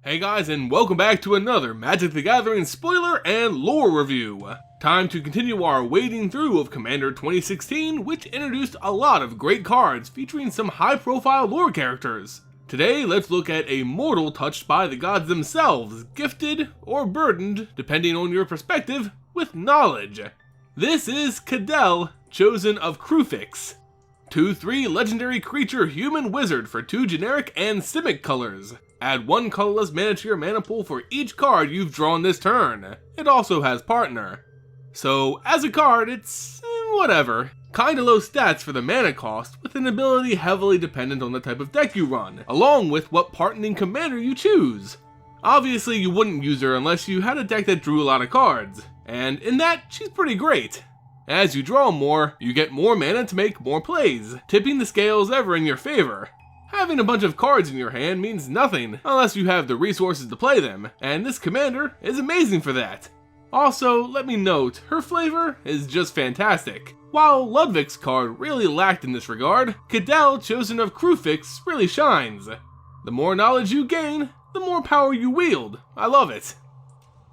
Hey guys, and welcome back to another Magic the Gathering spoiler and lore review. Time to continue our wading through of Commander 2016, which introduced a lot of great cards featuring some high-profile lore characters. Today, let's look at a mortal touched by the gods themselves, gifted or burdened, depending on your perspective, with knowledge. This is Kydele, chosen of Kruphix. 2/3 legendary creature human wizard for 2 generic and Simic colors. Add 1 colorless mana to your mana pool for each card you've drawn this turn. It also has partner. So, as a card, it's whatever. Kinda low stats for the mana cost, with an ability heavily dependent on the type of deck you run, along with what partnering commander you choose. Obviously, you wouldn't use her unless you had a deck that drew a lot of cards, and in that, she's pretty great. As you draw more, you get more mana to make more plays, tipping the scales ever in your favor. Having a bunch of cards in your hand means nothing unless you have the resources to play them, and this commander is amazing for that. Also, let me note, her flavor is just fantastic. While Ludwig's card really lacked in this regard, Kydele, chosen of Kruphix, really shines. The more knowledge you gain, the more power you wield. I love it.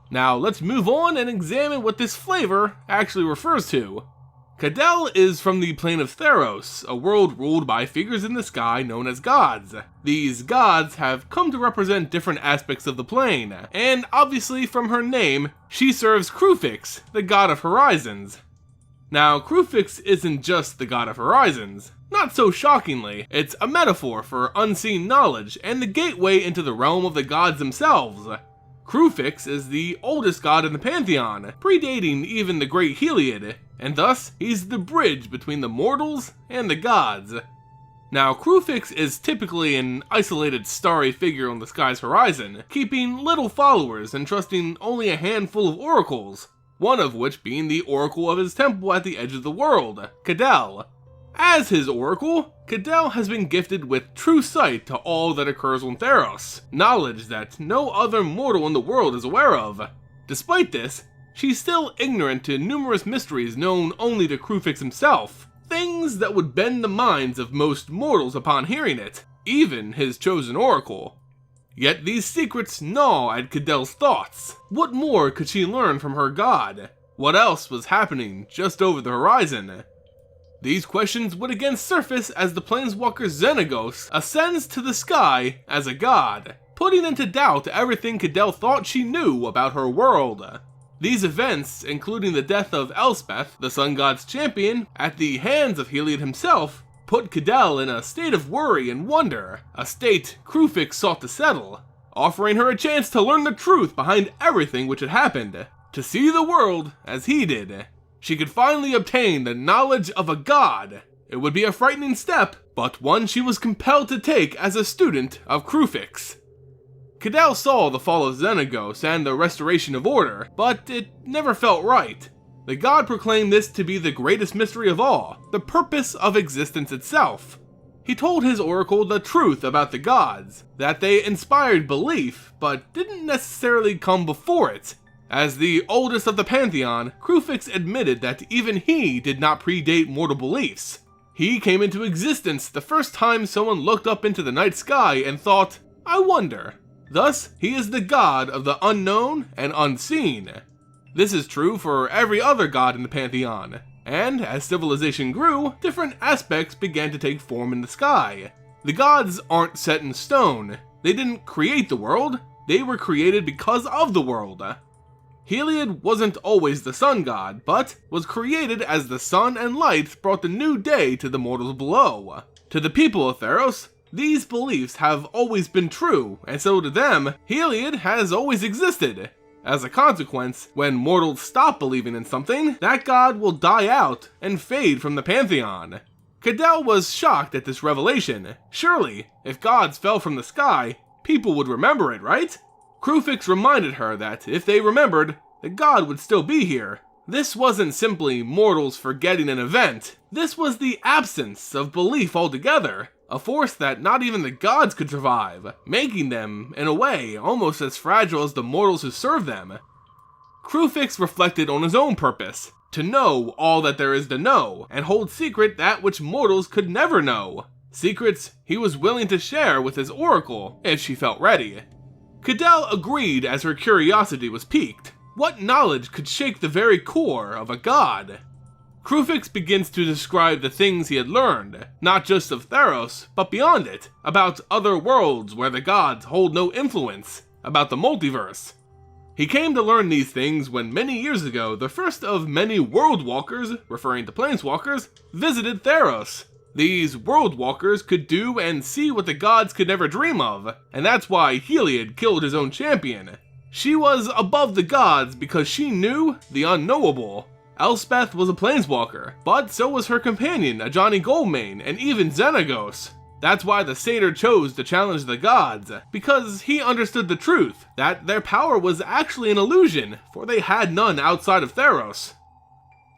Now let's move on and examine what this flavor actually refers to. Kydele is from the plane of Theros, a world ruled by figures in the sky known as gods. These gods have come to represent different aspects of the plane, and obviously from her name, she serves Kruphix, the god of horizons. Now, Kruphix isn't just the god of horizons. Not so shockingly, it's a metaphor for unseen knowledge and the gateway into the realm of the gods themselves. Kruphix is the oldest god in the pantheon, predating even the great Heliod, and thus he's the bridge between the mortals and the gods. Now, Kruphix is typically an isolated starry figure on the sky's horizon, keeping little followers and trusting only a handful of oracles, one of which being the oracle of his temple at the edge of the world, Kydele. As his oracle, Kydele has been gifted with true sight to all that occurs on Theros, knowledge that no other mortal in the world is aware of. Despite this, she's still ignorant to numerous mysteries known only to Kruphix himself, things that would bend the minds of most mortals upon hearing it, even his chosen oracle. Yet these secrets gnaw at Kydele's thoughts. What more could she learn from her god? What else was happening just over the horizon? These questions would again surface as the planeswalker Xenagos ascends to the sky as a god, putting into doubt everything Kydele thought she knew about her world. These events, including the death of Elspeth, the sun god's champion, at the hands of Heliod himself, put Kydele in a state of worry and wonder, a state Kruphix sought to settle, offering her a chance to learn the truth behind everything which had happened, to see the world as he did. She could finally obtain the knowledge of a god. It would be a frightening step, but one she was compelled to take as a student of Kruphix. Kydele saw the fall of Xenagos and the restoration of order, but it never felt right. The god proclaimed this to be the greatest mystery of all, the purpose of existence itself. He told his oracle the truth about the gods, that they inspired belief, but didn't necessarily come before it. As the oldest of the pantheon, Kruphix admitted that even he did not predate mortal beliefs. He came into existence the first time someone looked up into the night sky and thought, I wonder. Thus, he is the god of the unknown and unseen. This is true for every other god in the pantheon, and as civilization grew, different aspects began to take form in the sky. The gods aren't set in stone. They didn't create the world, they were created because of the world. Heliod wasn't always the sun god, but was created as the sun and light brought the new day to the mortals below. To the people of Theros, these beliefs have always been true, and so to them, Heliod has always existed. As a consequence, when mortals stop believing in something, that god will die out and fade from the pantheon. Kydele was shocked at this revelation. Surely, if gods fell from the sky, people would remember it, right? Kruphix reminded her that if they remembered, the god would still be here. This wasn't simply mortals forgetting an event. This was the absence of belief altogether, a force that not even the gods could survive, making them, in a way, almost as fragile as the mortals who serve them. Kruphix reflected on his own purpose, to know all that there is to know, and hold secret that which mortals could never know. Secrets he was willing to share with his oracle, if she felt ready. Kydele agreed as her curiosity was piqued. What knowledge could shake the very core of a god? Kruphix begins to describe the things he had learned, not just of Theros, but beyond it, about other worlds where the gods hold no influence, about the multiverse. He came to learn these things when many years ago the first of many world walkers, referring to planeswalkers, visited Theros. These world walkers could do and see what the gods could never dream of, and that's why Heliod killed his own champion. She was above the gods because she knew the unknowable. Elspeth was a planeswalker, but so was her companion, Ajani Goldmane, and even Xenagos. That's why the satyr chose to challenge the gods, because he understood the truth, that their power was actually an illusion, for they had none outside of Theros.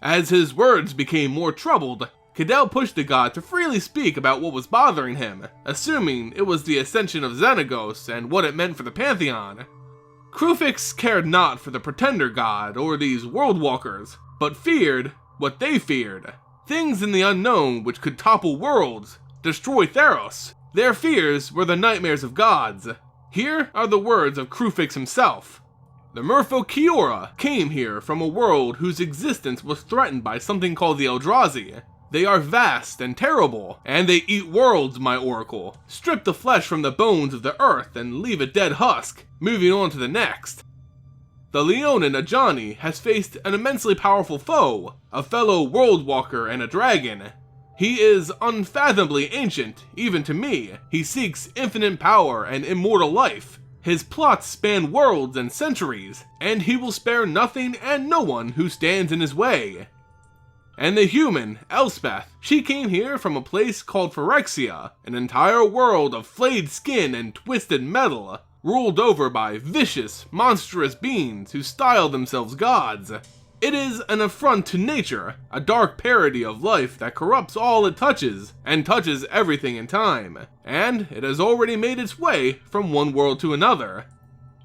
As his words became more troubled, Kydele pushed the god to freely speak about what was bothering him, assuming it was the ascension of Xenagos and what it meant for the Pantheon. Kruphix cared not for the pretender god or these world walkers, but feared what they feared. Things in the unknown which could topple worlds, destroy Theros. Their fears were the nightmares of gods. Here are the words of Kruphix himself. The Merfolk Kiora came here from a world whose existence was threatened by something called the Eldrazi. They are vast and terrible, and they eat worlds, my oracle. Strip the flesh from the bones of the earth and leave a dead husk, moving on to the next. The Leonin Ajani has faced an immensely powerful foe, a fellow world walker and a dragon. He is unfathomably ancient, even to me. He seeks infinite power and immortal life. His plots span worlds and centuries, and he will spare nothing and no one who stands in his way. And the human, Elspeth, she came here from a place called Phyrexia, an entire world of flayed skin and twisted metal, ruled over by vicious, monstrous beings who style themselves gods. It is an affront to nature, a dark parody of life that corrupts all it touches, and touches everything in time, and it has already made its way from one world to another.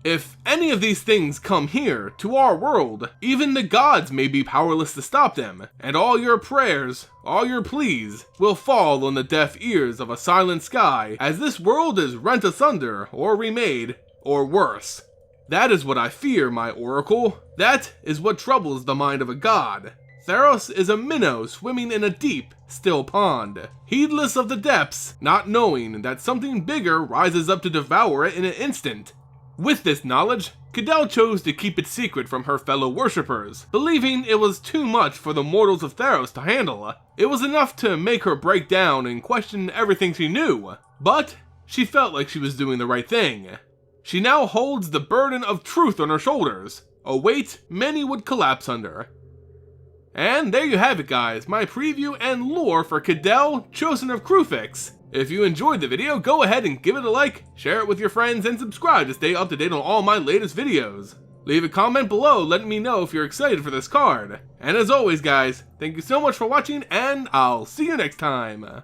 If any of these things come here, to our world, even the gods may be powerless to stop them, and all your prayers, all your pleas, will fall on the deaf ears of a silent sky, as this world is rent asunder, or remade, or worse. That is what I fear, my oracle. That is what troubles the mind of a god. Theros is a minnow swimming in a deep, still pond, heedless of the depths, not knowing that something bigger rises up to devour it in an instant. With this knowledge, Kydele chose to keep it secret from her fellow worshippers, believing it was too much for the mortals of Theros to handle. It was enough to make her break down and question everything she knew, but she felt like she was doing the right thing. She now holds the burden of truth on her shoulders, a weight many would collapse under. And there you have it, guys, my preview and lore for Kydele, Chosen of Kruphix. If you enjoyed the video, go ahead and give it a like, share it with your friends, and subscribe to stay up to date on all my latest videos. Leave a comment below letting me know if you're excited for this card. And as always, guys, thank you so much for watching, and I'll see you next time.